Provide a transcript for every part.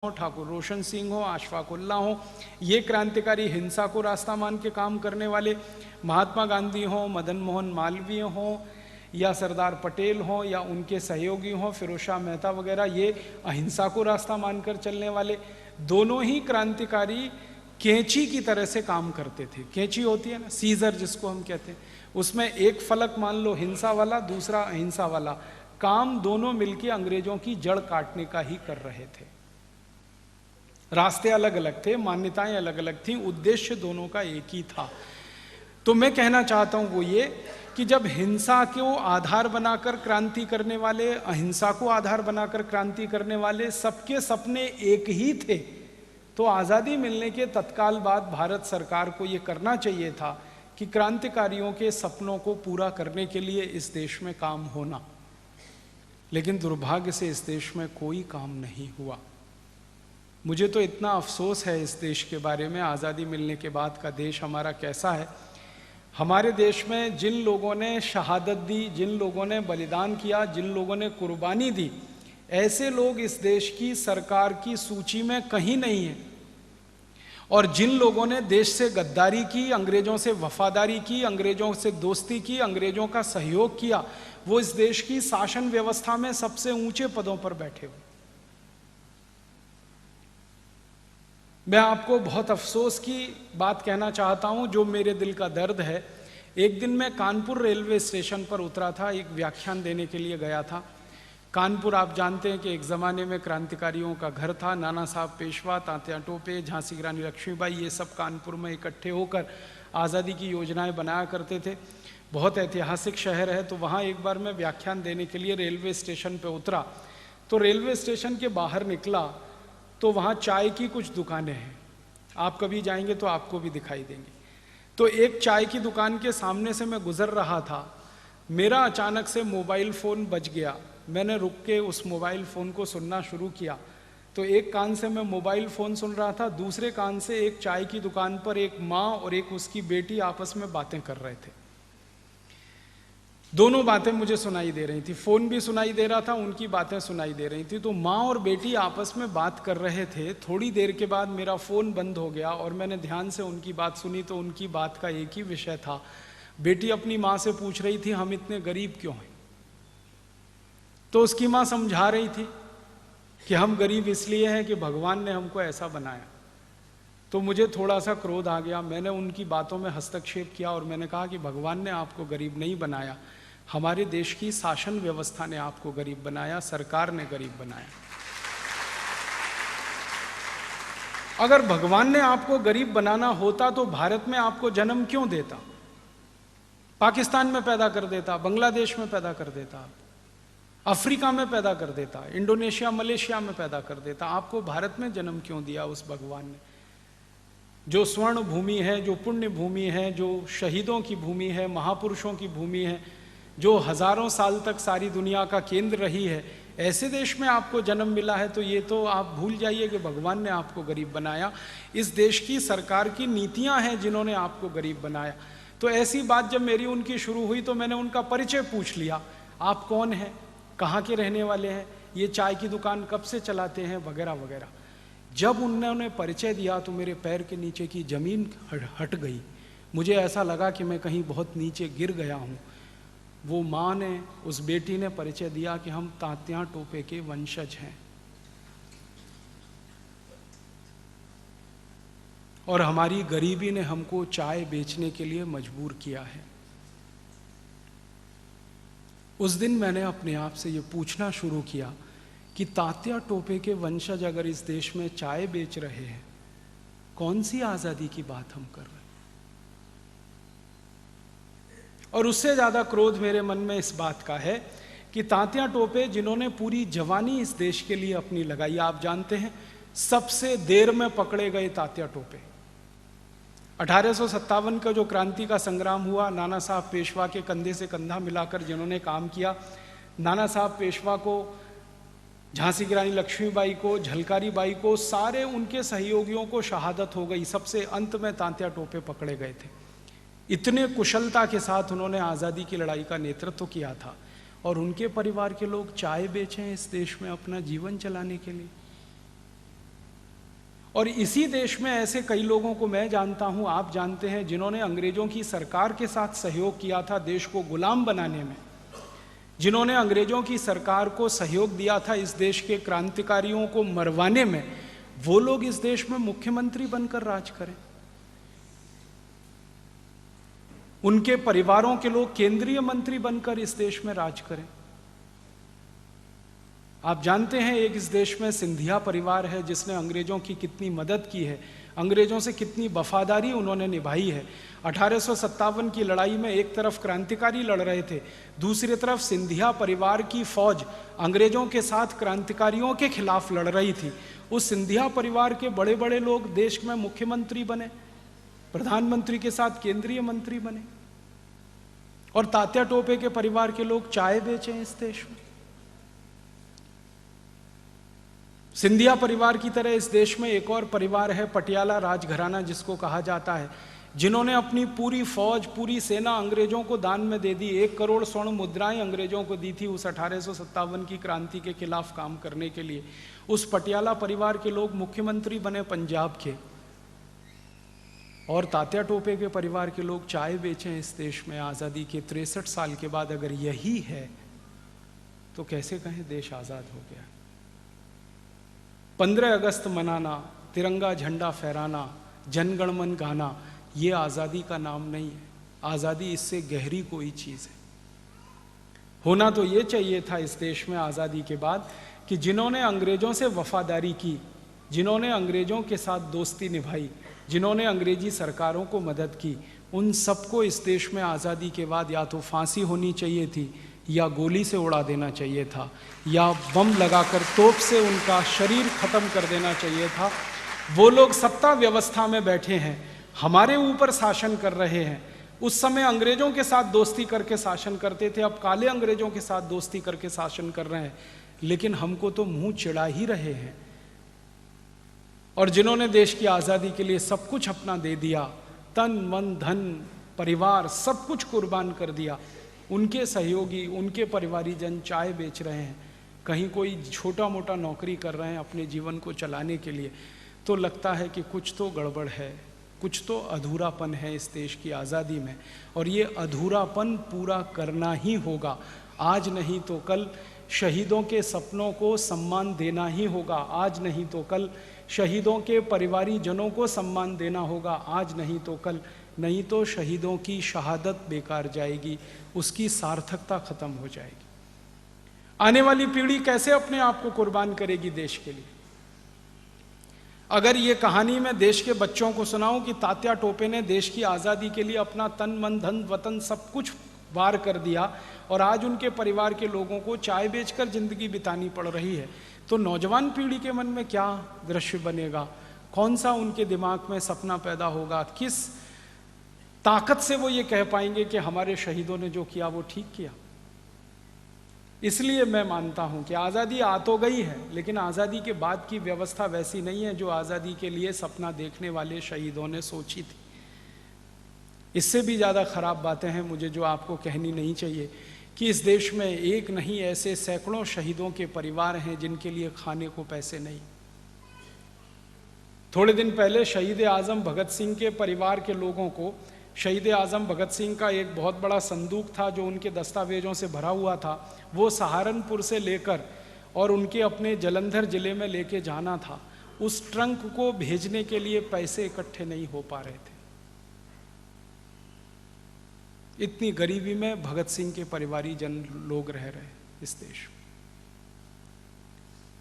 ठाकुर रोशन सिंह हो, अशफाक उल्लाह हो, ये क्रांतिकारी हिंसा को रास्ता मान के काम करने वाले, महात्मा गांधी हो, मदन मोहन मालवीय हो, या सरदार पटेल हो, या उनके सहयोगी हो फिरोज शाह मेहता वगैरह, ये अहिंसा को रास्ता मानकर चलने वाले, दोनों ही क्रांतिकारी कैंची की तरह से काम करते थे। कैंची होती है ना, सीजर जिसको हम कहते हैं, उसमें एक फलक मान लो हिंसा वाला, दूसरा अहिंसा वाला, काम दोनों मिलकर अंग्रेजों की जड़ काटने का ही कर रहे थे। रास्ते अलग अलग थे, मान्यताएं अलग अलग थीं, उद्देश्य दोनों का एक ही था। तो मैं कहना चाहता हूं वो ये कि जब हिंसा को आधार बनाकर क्रांति करने वाले, अहिंसा को आधार बनाकर क्रांति करने वाले सबके सपने एक ही थे, तो आज़ादी मिलने के तत्काल बाद भारत सरकार को ये करना चाहिए था कि क्रांतिकारियों के सपनों को पूरा करने के लिए इस देश में काम होना। लेकिन दुर्भाग्य से इस देश में कोई काम नहीं हुआ। मुझे तो इतना अफसोस है इस देश के बारे में, आज़ादी मिलने के बाद का देश हमारा कैसा है। हमारे देश में जिन लोगों ने शहादत दी, जिन लोगों ने बलिदान किया, जिन लोगों ने कुर्बानी दी, ऐसे लोग इस देश की सरकार की सूची में कहीं नहीं हैं। और जिन लोगों ने देश से गद्दारी की, अंग्रेजों से वफादारी की, अंग्रेजों से दोस्ती की, अंग्रेजों का सहयोग किया, वो इस देश की शासन व्यवस्था में सबसे ऊंचे पदों पर बैठे हुए। मैं आपको बहुत अफसोस की बात कहना चाहता हूं, जो मेरे दिल का दर्द है। एक दिन मैं कानपुर रेलवे स्टेशन पर उतरा था, एक व्याख्यान देने के लिए गया था। कानपुर आप जानते हैं कि एक ज़माने में क्रांतिकारियों का घर था। नाना साहब पेशवा, तात्या टोपे, झांसी की रानी लक्ष्मीबाई, ये सब कानपुर में इकट्ठे होकर आज़ादी की योजनाएं बनाया करते थे। बहुत ऐतिहासिक शहर है। तो वहाँ एक बार मैं व्याख्यान देने के लिए रेलवे स्टेशन पर उतरा, तो रेलवे स्टेशन के बाहर निकला तो वहाँ चाय की कुछ दुकानें हैं, आप कभी जाएंगे तो आपको भी दिखाई देंगी। तो एक चाय की दुकान के सामने से मैं गुजर रहा था, मेरा अचानक से मोबाइल फ़ोन बज गया। मैंने रुक के उस मोबाइल फ़ोन को सुनना शुरू किया। तो एक कान से मैं मोबाइल फ़ोन सुन रहा था, दूसरे कान से एक चाय की दुकान पर एक माँ और एक उसकी बेटी आपस में बातें कर रहे थे। दोनों बातें मुझे सुनाई दे रही थी, फ़ोन भी सुनाई दे रहा था, उनकी बातें सुनाई दे रही थी। तो माँ और बेटी आपस में बात कर रहे थे। थोड़ी देर के बाद मेरा फ़ोन बंद हो गया और मैंने ध्यान से उनकी बात सुनी तो उनकी बात का एक ही विषय था। बेटी अपनी माँ से पूछ रही थी, हम इतने गरीब क्यों हैं? तो उसकी माँ समझा रही थी कि हम गरीब इसलिए हैं कि भगवान ने हमको ऐसा बनाया। तो मुझे थोड़ा सा क्रोध आ गया। मैंने उनकी बातों में हस्तक्षेप किया और मैंने कहा कि भगवान ने आपको गरीब नहीं बनाया, हमारे देश की शासन व्यवस्था ने आपको गरीब बनाया, सरकार ने गरीब बनाया। अगर भगवान ने आपको गरीब बनाना होता तो भारत में आपको जन्म क्यों देता? पाकिस्तान में पैदा कर देता, बांग्लादेश में पैदा कर देता, अफ्रीका में पैदा कर देता, इंडोनेशिया मलेशिया में पैदा कर देता। आपको भारत में जन्म क्यों दिया उस भगवान ने? जो स्वर्ण भूमि है, जो पुण्य भूमि है, जो शहीदों की भूमि है, महापुरुषों की भूमि है, जो हजारों साल तक सारी दुनिया का केंद्र रही है, ऐसे देश में आपको जन्म मिला है। तो ये तो आप भूल जाइए कि भगवान ने आपको गरीब बनाया। इस देश की सरकार की नीतियां हैं जिन्होंने आपको गरीब बनाया। तो ऐसी बात जब मेरी उनकी शुरू हुई तो मैंने उनका परिचय पूछ लिया, आप कौन हैं, कहाँ के रहने वाले हैं, ये चाय की दुकान कब से चलाते हैं, वगैरह वगैरह। जब उन्होंने परिचय दिया तो मेरे पैर के नीचे की ज़मीन हट गई। मुझे ऐसा लगा कि मैं कहीं बहुत नीचे गिर गया हूँ। वो माँ ने, उस बेटी ने परिचय दिया कि हम तात्या टोपे के वंशज हैं और हमारी गरीबी ने हमको चाय बेचने के लिए मजबूर किया है। उस दिन मैंने अपने आप से ये पूछना शुरू किया कि तात्या टोपे के वंशज अगर इस देश में चाय बेच रहे हैं, कौन सी आज़ादी की बात हम कर रहे हैं? और उससे ज़्यादा क्रोध मेरे मन में इस बात का है कि तात्या टोपे जिन्होंने पूरी जवानी इस देश के लिए अपनी लगाई, आप जानते हैं सबसे देर में पकड़े गए तात्या टोपे। 1857 का जो क्रांति का संग्राम हुआ, नाना साहब पेशवा के कंधे से कंधा मिलाकर जिन्होंने काम किया, नाना साहब पेशवा को, झांसी की रानी लक्ष्मीबाई को, झलकारी बाई को, सारे उनके सहयोगियों को शहादत हो गई। सबसे अंत में तात्या टोपे पकड़े गए थे। इतने कुशलता के साथ उन्होंने आज़ादी की लड़ाई का नेतृत्व किया था और उनके परिवार के लोग चाय बेचें इस देश में अपना जीवन चलाने के लिए। और इसी देश में ऐसे कई लोगों को मैं जानता हूं, आप जानते हैं, जिन्होंने अंग्रेजों की सरकार के साथ सहयोग किया था देश को गुलाम बनाने में, जिन्होंने अंग्रेजों की सरकार को सहयोग दिया था इस देश के क्रांतिकारियों को मरवाने में, वो लोग इस देश में मुख्यमंत्री बनकर राज करें। उनके परिवारों के लोग केंद्रीय मंत्री बनकर इस देश में राज करें। आप जानते हैं एक इस देश में सिंधिया परिवार है जिसने अंग्रेजों की कितनी मदद की है, अंग्रेजों से कितनी वफादारी उन्होंने निभाई है। 1857 की लड़ाई में एक तरफ क्रांतिकारी लड़ रहे थे, दूसरी तरफ सिंधिया परिवार की फौज अंग्रेजों के साथ क्रांतिकारियों के खिलाफ लड़ रही थी। उस सिंधिया परिवार के बड़े बड़े लोग देश में मुख्यमंत्री बने, प्रधानमंत्री के साथ केंद्रीय मंत्री बने, और तात्या टोपे के परिवार के लोग चाय बेचे इस देश में। सिंधिया परिवार की तरह इस देश में एक और परिवार है, पटियाला राजघराना जिसको कहा जाता है, जिन्होंने अपनी पूरी फौज, पूरी सेना अंग्रेजों को दान में दे दी। 1 करोड़ स्वर्ण मुद्राएं अंग्रेजों को दी थी उस 1857 की क्रांति के खिलाफ काम करने के लिए। उस पटियाला परिवार के लोग मुख्यमंत्री बने पंजाब के, और तात्या टोपे के परिवार के लोग चाय बेचें इस देश में आज़ादी के 63 साल के बाद। अगर यही है तो कैसे कहें देश आज़ाद हो गया। 15 अगस्त मनाना, तिरंगा झंडा फहराना, जनगण मन गाना, ये आज़ादी का नाम नहीं है। आज़ादी इससे गहरी कोई चीज़ है। होना तो ये चाहिए था इस देश में आज़ादी के बाद कि जिन्होंने अंग्रेजों से वफादारी की, जिन्होंने अंग्रेजों के साथ दोस्ती निभाई, जिन्होंने अंग्रेजी सरकारों को मदद की, उन सबको इस देश में आज़ादी के बाद या तो फांसी होनी चाहिए थी, या गोली से उड़ा देना चाहिए था, या बम लगाकर तोप से उनका शरीर खत्म कर देना चाहिए था। वो लोग सत्ता व्यवस्था में बैठे हैं, हमारे ऊपर शासन कर रहे हैं। उस समय अंग्रेजों के साथ दोस्ती करके शासन करते थे, अब काले अंग्रेजों के साथ दोस्ती करके शासन कर रहे हैं, लेकिन हमको तो मुंह चिढ़ा ही रहे हैं। और जिन्होंने देश की आज़ादी के लिए सब कुछ अपना दे दिया, तन मन धन परिवार सब कुछ कुर्बान कर दिया, उनके सहयोगी, उनके परिवारीजन चाय बेच रहे हैं, कहीं कोई छोटा मोटा नौकरी कर रहे हैं अपने जीवन को चलाने के लिए, तो लगता है कि कुछ तो गड़बड़ है, कुछ तो अधूरापन है इस देश की आज़ादी में। और ये अधूरापन पूरा करना ही होगा। आज नहीं तो कल शहीदों के सपनों को सम्मान देना ही होगा। आज नहीं तो कल शहीदों के परिवारीजनों को सम्मान देना होगा। आज नहीं तो कल, नहीं तो शहीदों की शहादत बेकार जाएगी, उसकी सार्थकता खत्म हो जाएगी। आने वाली पीढ़ी कैसे अपने आप को कुर्बान करेगी देश के लिए? अगर ये कहानी मैं देश के बच्चों को सुनाऊं कि तात्या टोपे ने देश की आज़ादी के लिए अपना तन मन धन वतन सब कुछ वार कर दिया, और आज उनके परिवार के लोगों को चाय बेचकर जिंदगी बितानी पड़ रही है, तो नौजवान पीढ़ी के मन में क्या दृश्य बनेगा? कौन सा उनके दिमाग में सपना पैदा होगा? किस ताकत से वो ये कह पाएंगे कि हमारे शहीदों ने जो किया वो ठीक किया? इसलिए मैं मानता हूं कि आज़ादी आ तो गई है, लेकिन आज़ादी के बाद की व्यवस्था वैसी नहीं है जो आज़ादी के लिए सपना देखने वाले शहीदों ने सोची थी। इससे भी ज़्यादा ख़राब बातें हैं मुझे जो आपको कहनी नहीं चाहिए कि इस देश में एक नहीं ऐसे सैकड़ों शहीदों के परिवार हैं जिनके लिए खाने को पैसे नहीं। थोड़े दिन पहले शहीद आज़म भगत सिंह के परिवार के लोगों को, शहीद आज़म भगत सिंह का एक बहुत बड़ा संदूक था जो उनके दस्तावेजों से भरा हुआ था, वो सहारनपुर से लेकर और उनके अपने जलंधर ज़िले में लेके जाना था। उस ट्रंक को भेजने के लिए पैसे इकट्ठे नहीं हो पा रहे थे। इतनी गरीबी में भगत सिंह के परिवारी जन लोग रह रहे इस देश में।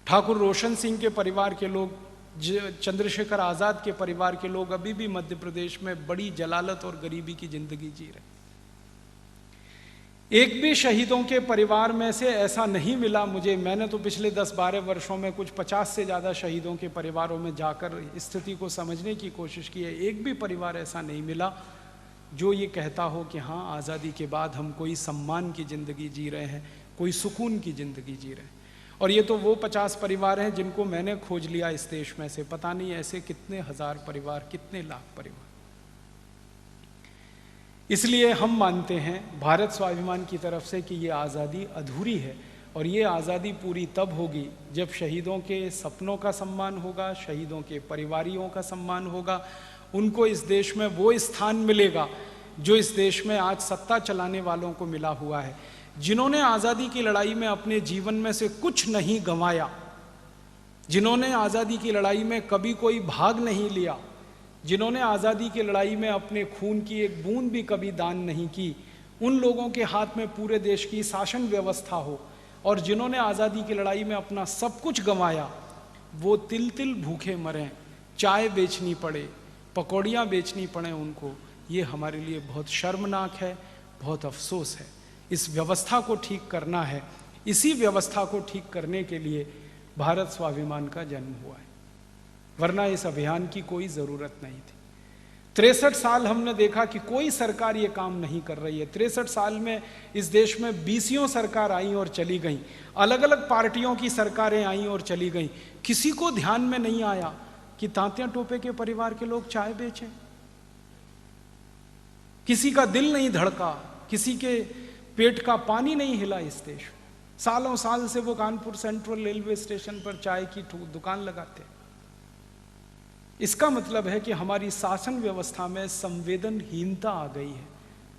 ठाकुर रोशन सिंह के परिवार के लोग, चंद्रशेखर आज़ाद के परिवार के लोग अभी भी मध्य प्रदेश में बड़ी जलालत और गरीबी की जिंदगी जी रहे। एक भी शहीदों के परिवार में से ऐसा नहीं मिला मुझे, मैंने तो पिछले 10-12 वर्षों में कुछ 50 से ज़्यादा शहीदों के परिवारों में जाकर स्थिति को समझने की कोशिश की है। एक भी परिवार ऐसा नहीं मिला जो ये कहता हो कि हाँ, आज़ादी के बाद हम कोई सम्मान की ज़िंदगी जी रहे हैं, कोई सुकून की ज़िंदगी जी रहे हैं। और ये तो वो 50 परिवार हैं जिनको मैंने खोज लिया इस देश में से, पता नहीं ऐसे कितने हजार परिवार, कितने लाख परिवार। इसलिए हम मानते हैं भारत स्वाभिमान की तरफ से कि ये आज़ादी अधूरी है, और ये आज़ादी पूरी तब होगी जब शहीदों के सपनों का सम्मान होगा, शहीदों के परिवारियों का सम्मान होगा, उनको इस देश में वो स्थान मिलेगा जो इस देश में आज सत्ता चलाने वालों को मिला हुआ है, जिन्होंने आज़ादी की लड़ाई में अपने जीवन में से कुछ नहीं गंवाया, जिन्होंने आज़ादी की लड़ाई में कभी कोई भाग नहीं लिया, जिन्होंने आज़ादी की लड़ाई में अपने खून की एक बूंद भी कभी दान नहीं की, उन लोगों के हाथ में पूरे देश की शासन व्यवस्था हो और जिन्होंने आज़ादी की लड़ाई में अपना सब कुछ गंवाया, वो तिल तिल भूखे मरें, चाय बेचनी पड़े, पकौड़ियाँ बेचनी पड़े उनको, ये हमारे लिए बहुत शर्मनाक है, बहुत अफसोस है। इस व्यवस्था को ठीक करना है। इसी व्यवस्था को ठीक करने के लिए भारत स्वाभिमान का जन्म हुआ है, वरना इस अभियान की कोई ज़रूरत नहीं थी। 63 साल हमने देखा कि कोई सरकार ये काम नहीं कर रही है। 63 साल में इस देश में 20 सरकार आई और चली गई, अलग अलग पार्टियों की सरकारें आई और चली गई। किसी को ध्यान में नहीं आया कि तांत्या टोपे के परिवार के लोग चाय बेचें। किसी का दिल नहीं धड़का, किसी के पेट का पानी नहीं हिला इस देश में। सालों साल से वो कानपुर सेंट्रल रेलवे स्टेशन पर चाय की दुकान लगाते हैं। इसका मतलब है कि हमारी शासन व्यवस्था में संवेदनहीनता आ गई है,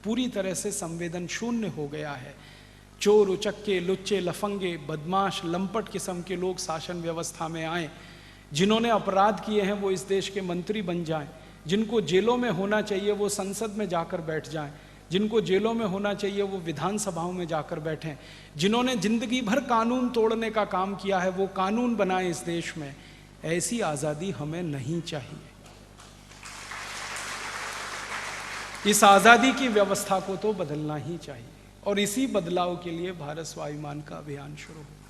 पूरी तरह से संवेदन शून्य हो गया है। चोर उचक्के, लुच्चे, लफंगे, बदमाश, लंपट किस्म के लोग शासन व्यवस्था में आए, जिन्होंने अपराध किए हैं वो इस देश के मंत्री बन जाएं, जिनको जेलों में होना चाहिए वो संसद में जाकर बैठ जाएं, जिनको जेलों में होना चाहिए वो विधानसभाओं में जाकर बैठें, जिन्होंने जिंदगी भर कानून तोड़ने का काम किया है वो कानून बनाए इस देश में। ऐसी आज़ादी हमें नहीं चाहिए। इस आज़ादी की व्यवस्था को तो बदलना ही चाहिए और इसी बदलाव के लिए भारत स्वाभिमान का अभियान शुरू हुआ।